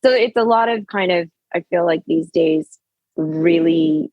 So it's a lot of kind of, I feel like these days, really,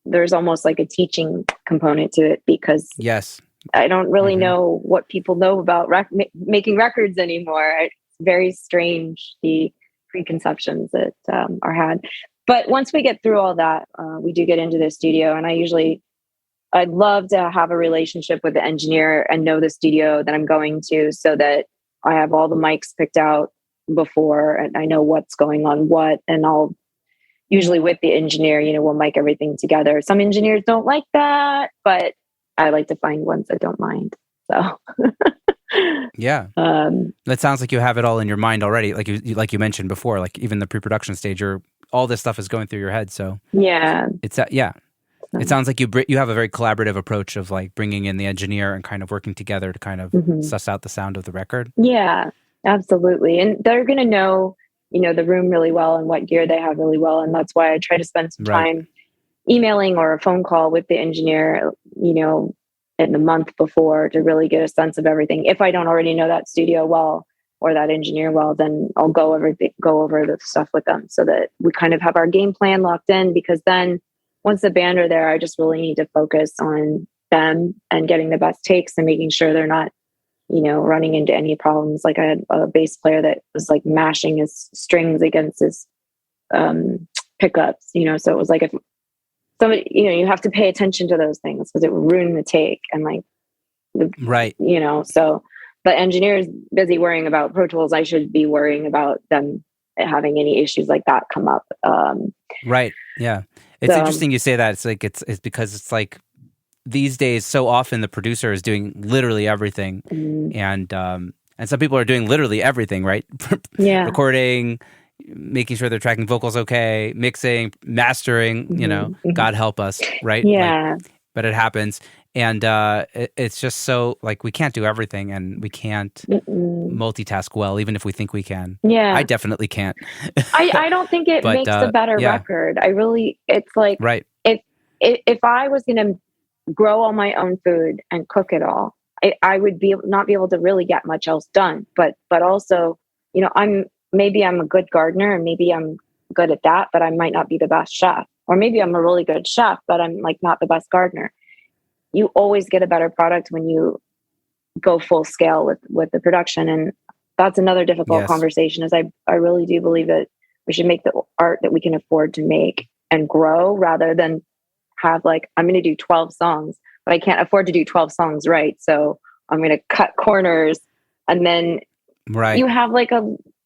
there's almost like a teaching component to it, because yes, I don't really know what people know about making records anymore. It's very strange, the preconceptions that are had. But once we get through all that, we do get into the studio, and I'd love to have a relationship with the engineer and know the studio that I'm going to, so that I have all the mics picked out before and I know what's going on what, and I'll usually with the engineer, we'll mic everything together. Some engineers don't like that, but I like to find ones that don't mind. So yeah, that sounds like you have it all in your mind already. Like you mentioned before, like even the pre-production stage, all this stuff is going through your head. So yeah, it's It sounds like you have a very collaborative approach of like bringing in the engineer and kind of working together to kind of suss out the sound of the record. Yeah, absolutely. And they're going to know, the room really well and what gear they have really well. And that's why I try to spend some time emailing or a phone call with the engineer, in the month before, to really get a sense of everything. If I don't already know that studio well or that engineer well, then I'll go over the stuff with them so that we kind of have our game plan locked in, because then once the band are there, I just really need to focus on them and getting the best takes and making sure they're not, running into any problems. Like I had a bass player that was like mashing his strings against his pickups, so it was like, if somebody, you have to pay attention to those things because it would ruin the take. And like, so the engineer is busy worrying about Pro Tools. I should be worrying about them having any issues like that come up. Right. Yeah. It's interesting you say that. It's like, it's because it's like these days, so often the producer is doing literally everything. And some people are doing literally everything, right? Yeah. Recording, making sure they're tracking vocals okay, mixing, mastering, God help us, right? Yeah. But it happens. And it's just so, like, we can't do everything, and we can't multitask well, even if we think we can. Yeah. I definitely can't. I don't think it makes a better record. It's like, if I was going to grow all my own food and cook it all, I would not be able to really get much else done. But also, maybe I'm a good gardener and maybe I'm good at that, but I might not be the best chef. Or maybe I'm a really good chef, but I'm like not the best gardener. You always get a better product when you go full scale with the production. And that's another difficult conversation, is I really do believe that we should make the art that we can afford to make and grow, rather than have like, I'm going to do 12 songs, but I can't afford to do 12 songs. Right. So I'm going to cut corners, and then you have like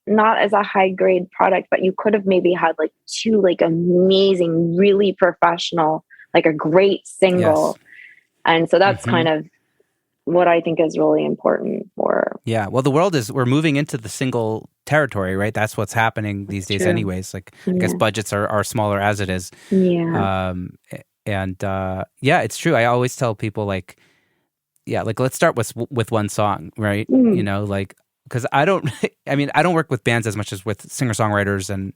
not as a high grade product, but you could have maybe had like 2 like amazing, really professional, like a great single. Yes. And so that's kind of what I think is really important for. Yeah. Well, the world we're moving into the single territory, right? That's what's happening these days anyways. Like, I guess budgets are smaller as it is. Yeah. It's true. I always tell people like, let's start with one song, right? Because I don't work with bands as much as with singer-songwriters and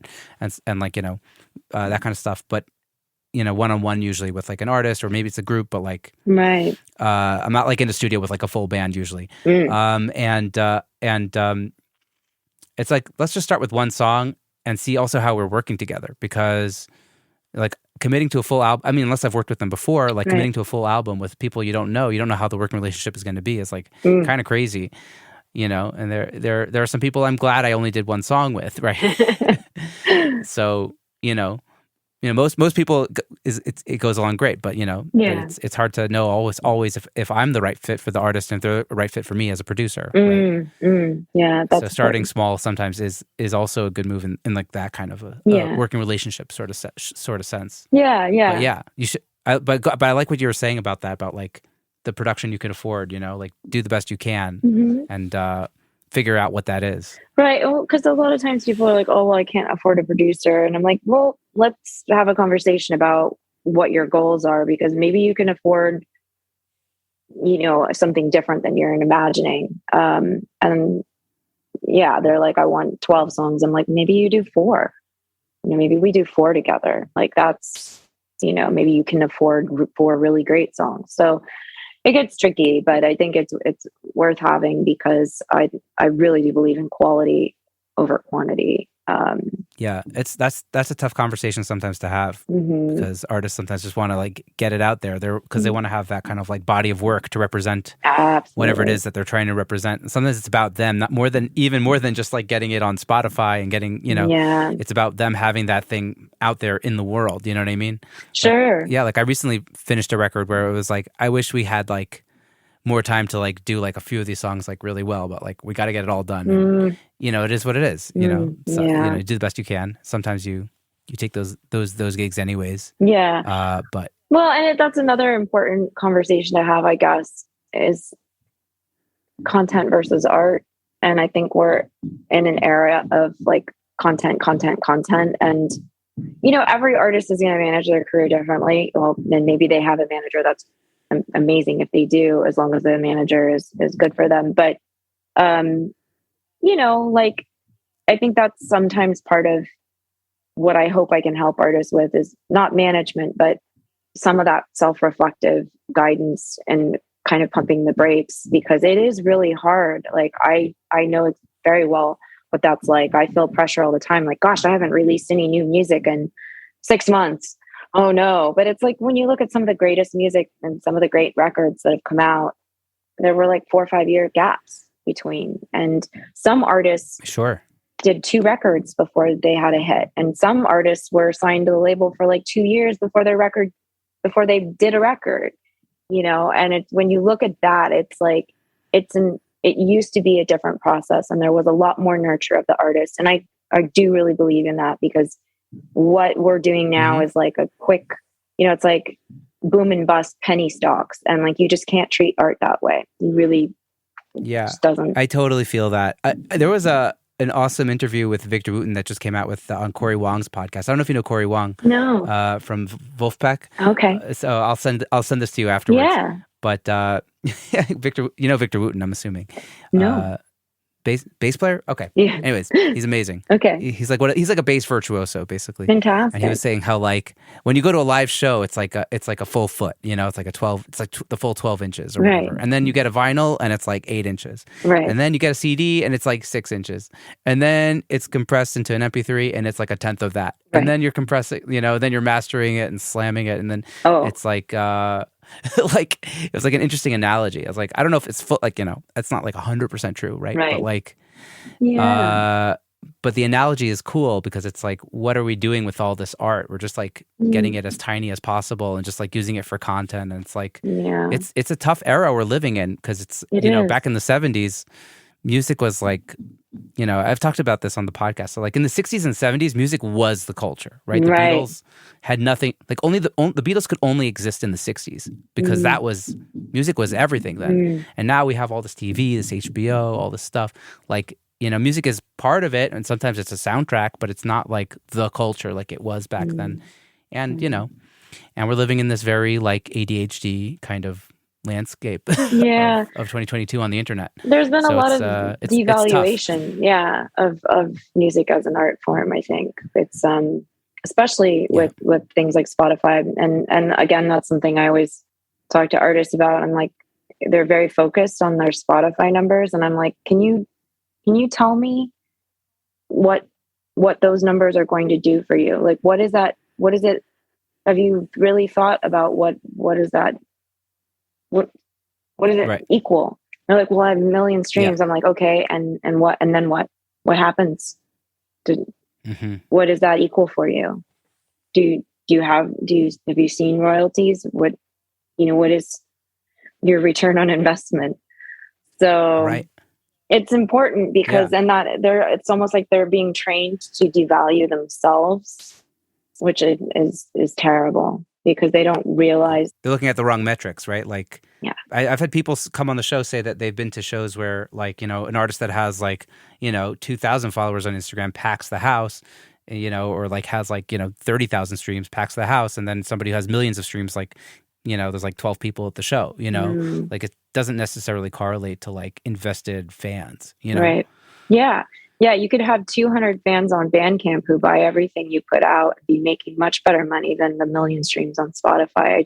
like, that kind of stuff. But, one-on-one usually with like an artist, or maybe it's a group, but like, I'm not like in the studio with like a full band usually. It's like, let's just start with one song and see also how we're working together, because like committing to a full album, I mean, unless I've worked with them before, like committing to a full album with people you don't know how the working relationship is going to be, is like kind of crazy. And there are some people I'm glad I only did one song with, right? So, most people it goes along great, but but it's hard to know always if I'm the right fit for the artist and if they're the right fit for me as a producer. Right? Yeah. So starting small sometimes is also a good move in like that kind of a working relationship sort of sense. Yeah. But yeah, you should. But I like what you were saying about that, about like the production you can afford, like do the best you can and figure out what that is. Right. Well, because a lot of times people are like, oh, well, I can't afford a producer. And I'm like, well, let's have a conversation about what your goals are, because maybe you can afford, something different than you're imagining. And they're like, I want 12 songs. I'm like, maybe you do 4. Maybe we do 4 together. Like that's, maybe you can afford 4 really great songs. So it gets tricky, but I think it's worth having, because I really do believe in quality over quantity. Yeah, that's a tough conversation sometimes to have, because artists sometimes just want to like get it out there. Because they want to have that kind of like body of work to represent whatever it is that they're trying to represent. And sometimes it's about them, not more than just like getting it on Spotify and getting, it's about them having that thing out there in the world. You know what I mean? Sure. Like I recently finished a record where it was like, I wish we had like more time to like do like a few of these songs like really well, but like we got to get it all done. And, it is what it is. So you do the best you can. Sometimes you take those gigs anyways. Yeah. But that's another important conversation to have, I guess, is content versus art. And I think we're in an era of like content, and every artist is going to manage their career differently. Well, then maybe they have a manager. That's amazing if they do, as long as the manager is good for them. But, like, I think that's sometimes part of what I hope I can help artists with is not management, but some of that self-reflective guidance and kind of pumping the brakes, because it is really hard. Like, I know very well what that's like. I feel pressure all the time. Like, gosh, I haven't released any new music in 6 months. Oh no. But it's like, when you look at some of the greatest music and some of the great records that have come out, there were like 4 or 5 year gaps between. And some artists did 2 records before they had a hit. And some artists were signed to the label for like 2 years before they did a record, and when you look at that, it's like, it used to be a different process, and there was a lot more nurture of the artist. And I do really believe in that, because what we're doing now is like a quick, it's like boom and bust penny stocks. And like, you just can't treat art that way. You really just doesn't. I totally feel that. There was an awesome interview with Victor Wooten that just came out with on Corey Wong's podcast. I don't know if you know Corey Wong. No. From Wolfpack. Okay. So I'll send this to you afterwards. Yeah. But Victor Wooten, I'm assuming. No. Bass player? Okay. Yeah. Anyways, he's amazing. Okay. He's like a bass virtuoso, basically. Fantastic. And he was saying how like when you go to a live show, it's like a full foot, it's like the full 12 inches or whatever. And then you get a vinyl and it's like 8 inches. Right. And then you get a CD and it's like 6 inches. And then it's compressed into an MP3 and it's like a tenth of that. Right. And then you're compressing, then you're mastering it and slamming it. And then it's like, like it was like an interesting analogy. I was like, I don't know if it's it's not like 100% true, right? But like, but the analogy is cool, because it's like, what are we doing with all this art? We're just like getting it as tiny as possible and just like using it for content. And it's like, it's a tough era we're living in, because it's back in the 70s, music was like, I've talked about this on the podcast. So like in the 60s and 70s, music was the culture, right? The Beatles had nothing, like only the Beatles could only exist in the 60s, because music was everything then. And now we have all this TV, this HBO, all this stuff. Like, music is part of it, and sometimes it's a soundtrack, but it's not like the culture like it was back then. And, and we're living in this very like ADHD kind of landscape of 2022 on the internet. There's been a lot of devaluation of music as an art form. I think it's especially with things like Spotify, and again, that's something I always talk to artists about. I'm like, they're very focused on their Spotify numbers, and I'm like, can you tell me what those numbers are going to do for you? Like, what is it? Have you really thought about what is that? What does it equal? They're like, well, I have a million streams. I'm like, okay, and what? And then what? What happens? What does that equal for you? Have you seen royalties? What is your return on investment? So it's important, because it's almost like they're being trained to devalue themselves, which is terrible, because they don't realize they're looking at the wrong metrics, right? Like, I've had people come on the show say that they've been to shows where, like, an artist that has like 2,000 followers on Instagram packs the house, or like has like 30,000 streams packs the house, and then somebody who has millions of streams, like, there's like 12 people at the show. Like, it doesn't necessarily correlate to like invested fans. Right? Yeah, you could have 200 fans on Bandcamp who buy everything you put out and be making much better money than the million streams on Spotify.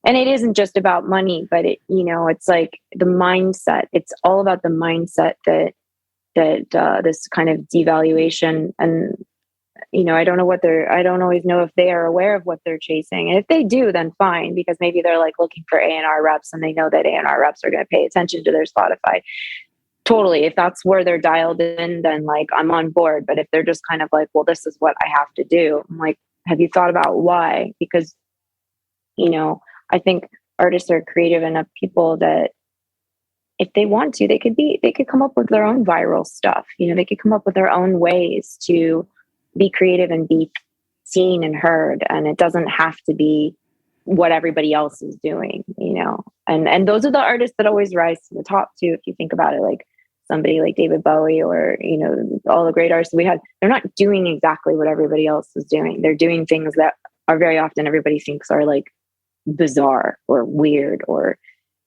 And it isn't just about money, but it's like the mindset. It's all about the mindset that this kind of devaluation and I don't know I don't always know if they are aware of what they're chasing. And if they do, then fine, because maybe they're like looking for A&R reps and they know that A&R reps are going to pay attention to their Spotify. Totally. If that's where they're dialed in, then like I'm on board. But if they're just kind of like, well, this is what I have to do, I'm like, have you thought about why? Because, I think artists are creative enough people that if they want to, they could come up with their own viral stuff. They could come up with their own ways to be creative and be seen and heard. And it doesn't have to be what everybody else is doing, and those are the artists that always rise to the top too. If you think about it, like somebody like David Bowie or, all the great artists we had, they're not doing exactly what everybody else is doing. They're doing things that are very often everybody thinks are like bizarre or weird or,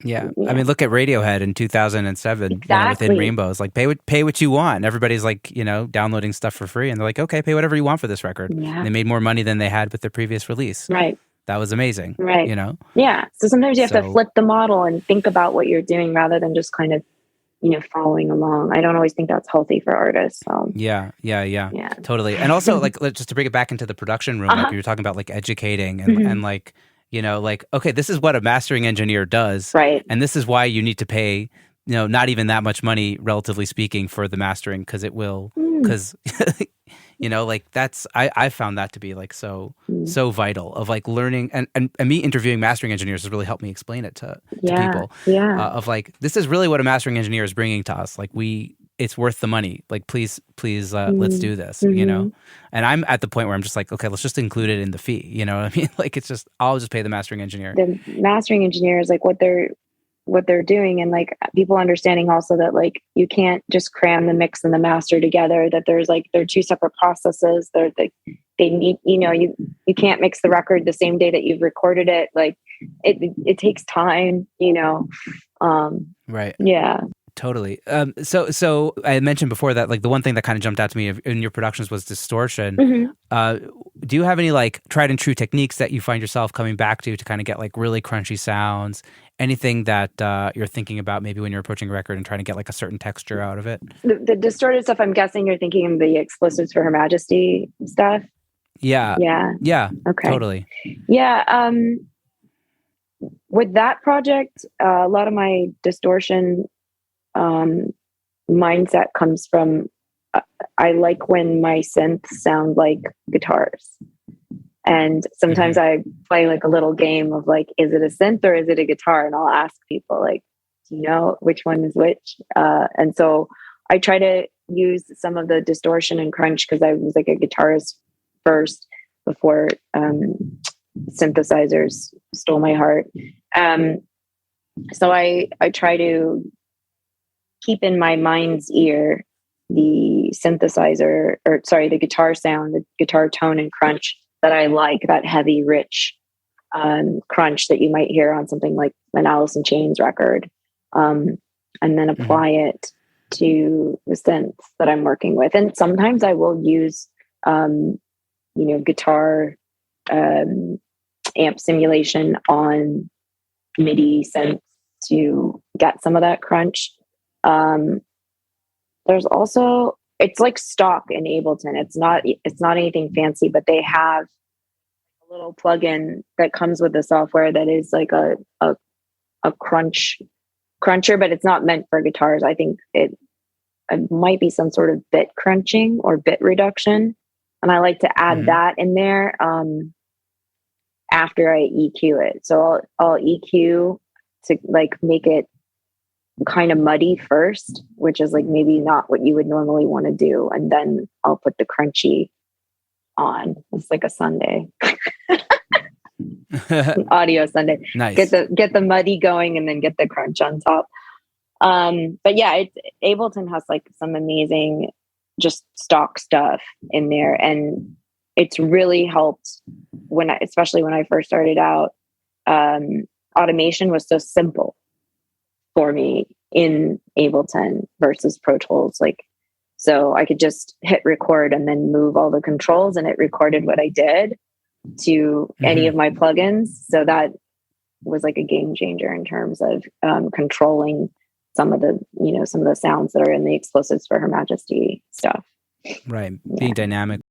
I mean, look at Radiohead in 2007, exactly. Within Rainbows, like pay what you want. Everybody's like, downloading stuff for free and they're like, okay, pay whatever you want for this record. Yeah. And they made more money than they had with their previous release. Right. That was amazing. Right. Yeah. So sometimes you have to flip the model and think about what you're doing rather than just kind of, following along. I don't always think that's healthy for artists. So. Yeah. Totally. And also like, just to bring it back into the production room, like you were talking about like educating and like, like, okay, this is what a mastering engineer does. Right. And this is why you need to pay, not even that much money, relatively speaking, for the mastering, because it will, because, like that's, I found that to be like so vital of like learning and me interviewing mastering engineers has really helped me explain it to people. Yeah. Of like, this is really what a mastering engineer is bringing to us. Like it's worth the money. Like, please, let's do this, And I'm at the point where I'm just like, okay, let's just include it in the fee. You know what I mean? Like, I'll just pay the mastering engineer. The mastering engineer is like what they're doing. And like people understanding also that like, you can't just cram the mix and the master together, that there's like, they're two separate processes. They need, you can't mix the record the same day that you've recorded it. Like it takes time, Right. Yeah. Totally. So I mentioned before that like the one thing that kind of jumped out to me in your productions was distortion. Do you have any like tried and true techniques that you find yourself coming back to kind of get like really crunchy sounds? Anything that you're thinking about maybe when you're approaching a record and trying to get like a certain texture out of it? The distorted stuff, I'm guessing you're thinking of the explosives for Her Majesty stuff. Yeah. Okay. Totally. Yeah. With that project, a lot of my distortion mindset comes from I like when my synths sound like guitars, and sometimes I play like a little game of like, is it a synth or is it a guitar? And I'll ask people like, do you know which one is which? And so I try to use some of the distortion and crunch because I was like a guitarist first before synthesizers stole my heart. So I try to keep in my mind's ear the the guitar sound, the guitar tone and crunch that I like, that heavy, rich crunch that you might hear on something like an Alice in Chains record, and then apply it to the synths that I'm working with. And sometimes I will use, guitar amp simulation on MIDI synths to get some of that crunch. There's also, it's like stock in Ableton. It's not anything fancy, but they have a little plugin that comes with the software that is like a cruncher, but it's not meant for guitars. I think it might be some sort of bit crunching or bit reduction. And I like to add that in there after I EQ it. So I'll EQ to like make it kind of muddy first, which is like maybe not what you would normally want to do. And then I'll put the crunchy on. It's like a Sunday. Audio Sunday. Nice. Get the muddy going and then get the crunch on top. But yeah, Ableton has like some amazing just stock stuff in there, and it's really helped especially when I first started out. Automation was so simple for me in Ableton versus Pro Tools. Like, so I could just hit record and then move all the controls, and it recorded what I did to any of my plugins. So that was like a game changer in terms of controlling some of the sounds that are in the explosives for Her Majesty stuff. Right. Being dynamic